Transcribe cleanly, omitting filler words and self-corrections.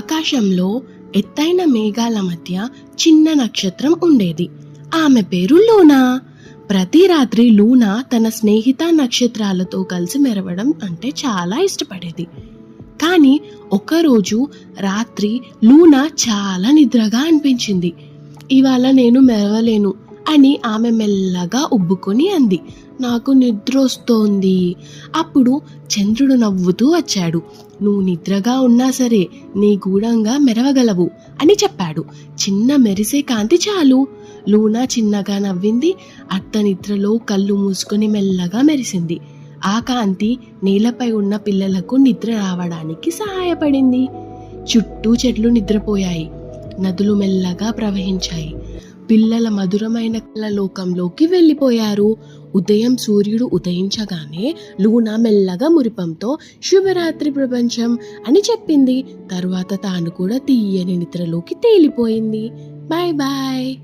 ఆకాశంలో ఎత్తైన మేఘాల మధ్య చిన్న నక్షత్రం ఉండేది. ఆమె పేరు లూనా. ప్రతి రాత్రి లూనా తన స్నేహిత నక్షత్రాలతో కలిసి మెరవడం అంటే చాలా ఇష్టపడేది. కానీ ఒకరోజు రాత్రి లూనా చాలా నిద్రగా అనిపించింది. ఇవాళ నేను మెరవలేను అని ఆమె మెల్లగా ఉబ్బుకొని అంది. నాకు నిద్ర వస్తోంది. అప్పుడు చంద్రుడు నవ్వుతూ వచ్చాడు. నువ్వు నిద్రగా ఉన్నా సరే నీ గూఢంగా మెరవగలవు అని చెప్పాడు. చిన్న మెరిసే కాంతి చాలు. లూనా చిన్నగా నవ్వింది. అర్ధనిద్రలో కళ్ళు మూసుకొని మెల్లగా మెరిసింది. ఆ కాంతి నేలపై ఉన్న పిల్లలకు నిద్ర రావడానికి సహాయపడింది. చుట్టూ చెట్లు నిద్రపోయాయి. నదులు మెల్లగా ప్రవహించాయి. పిల్లల మధురమైన కల లోకంలోకి వెళ్ళిపోయారు. ఉదయం సూర్యుడు ఉదయించగానే లూనా మెల్లగా మురిపంతో శుభరాత్రి ప్రపంచం అని చెప్పింది. తరువాత తాను కూడా తీయని నిద్రలోకి తేలిపోయింది. Bye bye.